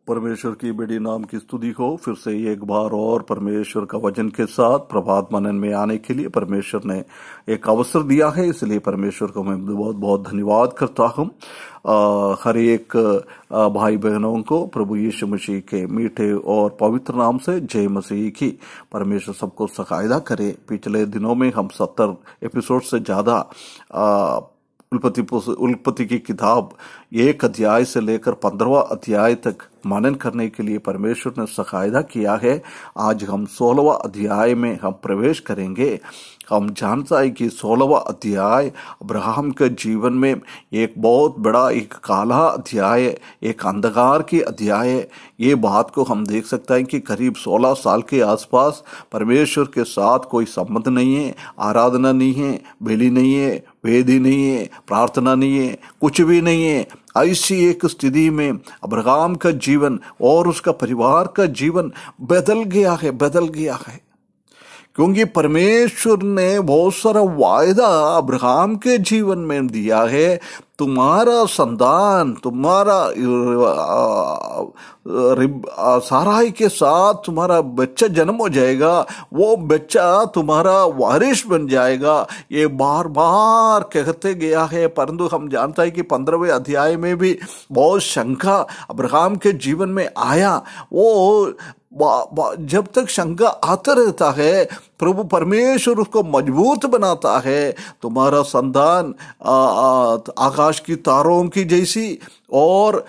परमेश्वर की बड़ी नाम की स्तुति हो। फिर से एक बार और परमेश्वर का वचन के साथ प्रभात मनन में आने के लिए परमेश्वर ने एक अवसर दिया है, इसलिए परमेश्वर को मैं बहुत बहुत धन्यवाद करता हूँ। हर एक भाई बहनों को प्रभु यीशु मसीह के मीठे और पवित्र नाम से जय मसीह की। परमेश्वर सबको सहायता करे। पिछले दिनों में हम 70 एपिसोड से ज्यादा उत्पत्ति की किताब 1 अध्याय से लेकर 15वां अध्याय तक मनन करने के लिए परमेश्वर ने सहायता किया है। आज हम 16वां अध्याय में हम प्रवेश करेंगे। हम जानता है कि 16वां अध्याय अब्राहम के जीवन में एक बहुत बड़ा एक काला अध्याय, एक अंधकार की अध्याय है। ये बात को हम देख सकते हैं कि करीब 16 साल के आसपास परमेश्वर के साथ कोई संबंध नहीं है, आराधना नहीं है, बलि नहीं है, वेदी नहीं है, प्रार्थना नहीं है, कुछ भी नहीं है। ऐसी एक स्थिति में अब्राहम का जीवन और उसका परिवार का जीवन बदल गया है, क्योंकि परमेश्वर ने बहुत सारा वायदा अब्राहम के जीवन में दिया है। तुम्हारा संतान, तुम्हारा साराई के साथ तुम्हारा बच्चा जन्म हो जाएगा, वो बच्चा तुम्हारा वारिस बन जाएगा। ये बार बार कहते गया है, परंतु हम जानता है कि 15वें अध्याय में भी बहुत शंका अब्राहम के जीवन में आया। वो जब तक शंका आता रहता है, प्रभु परमेश्वर उसको मजबूत बनाता है। तुम्हारा संतान आकाश की तारों की जैसी और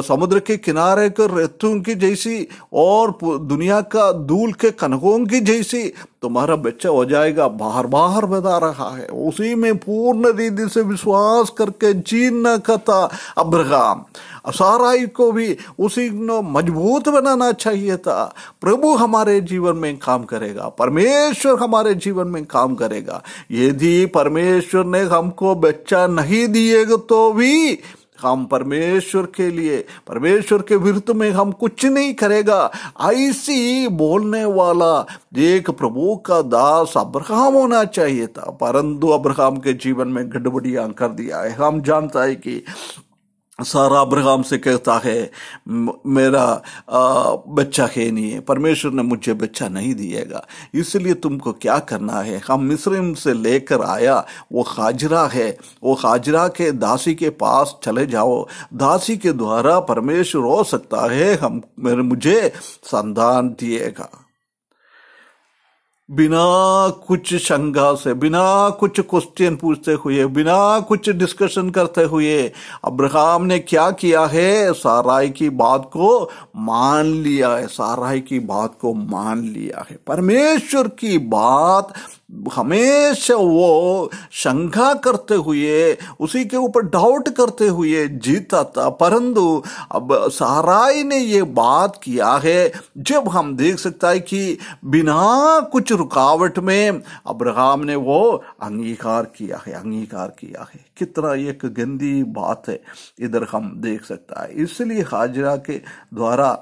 समुद्र के किनारे के रेतों की जैसी और दुनिया का धूल के कणकों की जैसी तुम्हारा बच्चा हो जाएगा। बार बार बता रहा है। उसी में पूर्ण रीति से विश्वास करके जीना था अब्राहम। साराई को भी उसी को मजबूत बनाना चाहिए था। प्रभु हमारे जीवन में काम करेगा, परमेश्वर हमारे जीवन में काम करेगा। यदि परमेश्वर ने हमको बच्चा नहीं दिएगा तो भी हम परमेश्वर के लिए, परमेश्वर के विरुद्ध में हम कुछ नहीं करेगा। ऐसी बोलने वाला एक प्रभु का दास अब्राहम होना चाहिए था, परंतु अब्राहम के जीवन में गड़बड़ियां कर दिया है। हम जानता है कि सारा अब्राहम से कहता है मेरा बच्चा है नहीं है, परमेश्वर ने मुझे बच्चा नहीं दिएगा, इसलिए तुमको क्या करना है। हम मिस्र से लेकर आया वो हाजरा है, वो हाजरा के दासी के पास चले जाओ। दासी के द्वारा परमेश्वर हो सकता है मुझे संतान दिएगा। बिना कुछ शंका से, बिना कुछ क्वेश्चन पूछते हुए, बिना कुछ डिस्कशन करते हुए अब्राहम ने क्या किया है, साराई की बात को मान लिया है। साराई की बात को मान लिया है। परमेश्वर की बात हमेशा वो शंका करते हुए, उसी के ऊपर डाउट करते हुए जीता था, परंतु अब साराई ने ये बात किया है। जब हम देख सकता है कि बिना कुछ रुकावट में अब्राहम ने वो अंगीकार किया है। कितना एक गंदी बात है, इधर हम देख सकता है। इसलिए हाजरा के द्वारा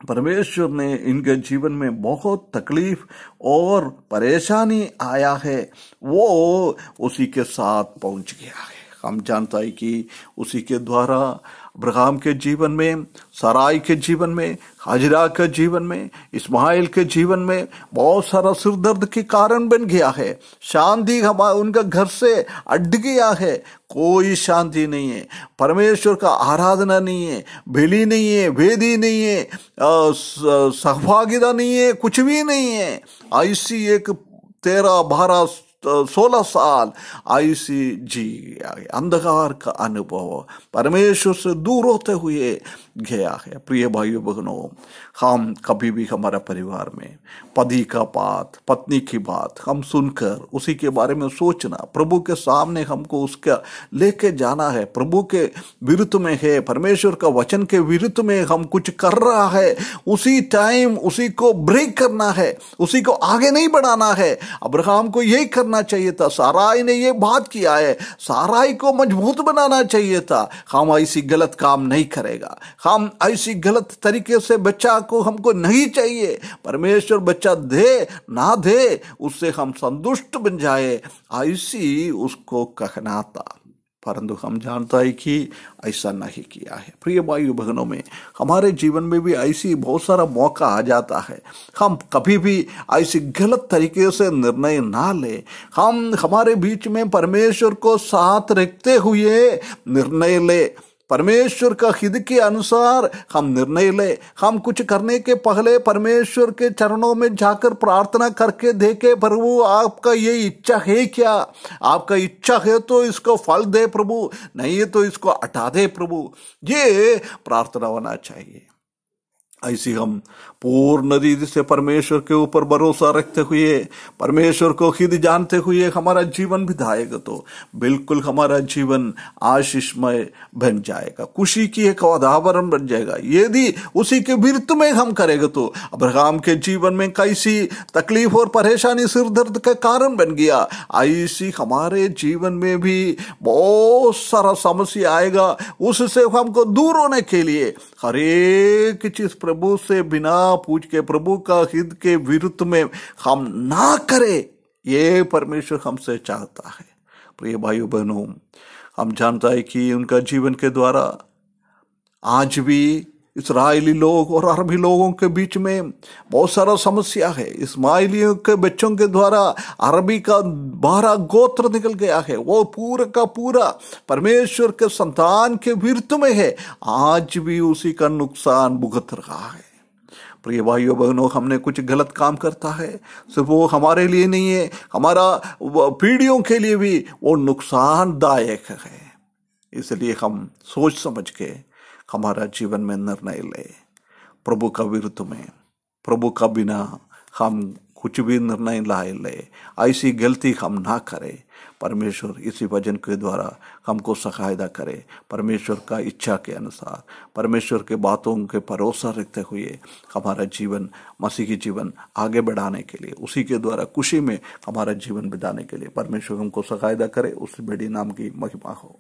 परमेश्वर ने इनके जीवन में बहुत तकलीफ और परेशानी आया है, वो उसी के साथ पहुंच गया है। हम जानता है कि उसी के द्वारा अब्राहम के जीवन में, साराई के जीवन में, हाजरा के जीवन में, इस्माइल के जीवन में बहुत सारा सिरदर्द के कारण बन गया है। शांति उनका घर से अट गया है। कोई शांति नहीं है, परमेश्वर का आराधना नहीं है, बलि नहीं है, वेदी नहीं है, सहभागिता नहीं है, कुछ भी नहीं है। ऐसी एक 13, 12, 16 साल ऐसी जी अंधकार का अनुभव परमेश्वर से दूर होते हुए गया है। प्रिय भाइयों बहनों, हम कभी भी हमारा परिवार में पति का बात, पत्नी की बात हम सुनकर उसी के बारे में सोचना, प्रभु के सामने हमको उसका लेके जाना है। प्रभु के विरुद्ध में है, परमेश्वर का वचन के विरुद्ध में हम कुछ कर रहा है, उसी टाइम उसी को ब्रेक करना है, उसी को आगे नहीं बढ़ाना है। अब्राहम को यही करना चाहिए था। साराई ने ये बात किया है, साराई को मजबूत बनाना चाहिए था। हम ऐसी गलत काम नहीं करेगा। हम ऐसी गलत तरीके से बच्चा को हमको नहीं चाहिए। परमेश्वर बच्चा दे ना दे, उससे हम संतुष्ट बन जाए, ऐसी उसको कहना था। परंतु हम जानता है कि ऐसा नहीं किया है। प्रिय भाइयों बहनों, में हमारे जीवन में भी ऐसी बहुत सारा मौका आ जाता है, हम कभी भी ऐसी गलत तरीके से निर्णय ना ले। हम हमारे बीच में परमेश्वर को साथ रखते हुए निर्णय ले, परमेश्वर का हित के अनुसार हम निर्णय ले। हम कुछ करने के पहले परमेश्वर के चरणों में जाकर प्रार्थना करके देखे, प्रभु आपका ये इच्छा है क्या? आपका इच्छा है तो इसको फल दे प्रभु, नहीं है तो इसको हटा दे प्रभु। ये प्रार्थना होना चाहिए। ऐसी हम पूर्ण रीति से परमेश्वर के ऊपर भरोसा रखते हुए, परमेश्वर को हित जानते हुए हमारा जीवन बिताएगा तो बिल्कुल हमारा जीवन आशीषमय बन जाएगा, खुशी की एक वातावरण बन जाएगा। यदि उसी के विरुद्ध में हम करेंगे तो अब्राहम के जीवन में कैसी तकलीफ और परेशानी, सिर दर्द का कारण बन गया, ऐसी हमारे जीवन में भी बहुत सारा समस्या आएगा। उससे हमको दूर होने के लिए हर एक चीज प्रभु से बिना पूछ के, प्रभु का हित के विरुद्ध में हम ना करें, ये परमेश्वर हमसे चाहता है। प्रिय भाइयों बहनों, हम जानता है कि उनका जीवन के द्वारा आज भी इस्राएली लोग और अरबी लोगों के बीच में बहुत सारा समस्या है। इस्माइलियों के बच्चों के द्वारा अरबी का 12 गोत्र निकल गया है, वो पूरा का पूरा परमेश्वर के संतान के विरुद्ध में है। आज भी उसी का नुकसान भुगत रहा है। प्रिय भाइयों बहनों, हमने कुछ गलत काम करता है, सिर्फ वो हमारे लिए नहीं है, हमारा पीढ़ियों के लिए भी वो नुकसानदायक है। इसलिए हम सोच समझ के हमारा जीवन में निर्णय ले। प्रभु का विरुद्ध में, प्रभु का बिना हम कुछ भी निर्णय ले, ऐसी गलती हम ना करें। परमेश्वर इसी वचन के द्वारा हमको सहायता करे। परमेश्वर का इच्छा के अनुसार, परमेश्वर के बातों के भरोसा रखते हुए हमारा जीवन, मसीही जीवन आगे बढ़ाने के लिए, उसी के द्वारा खुशी में हमारा जीवन बिताने के लिए परमेश्वर हमको सहायता करे। उस बड़ी नाम की महिमा हो।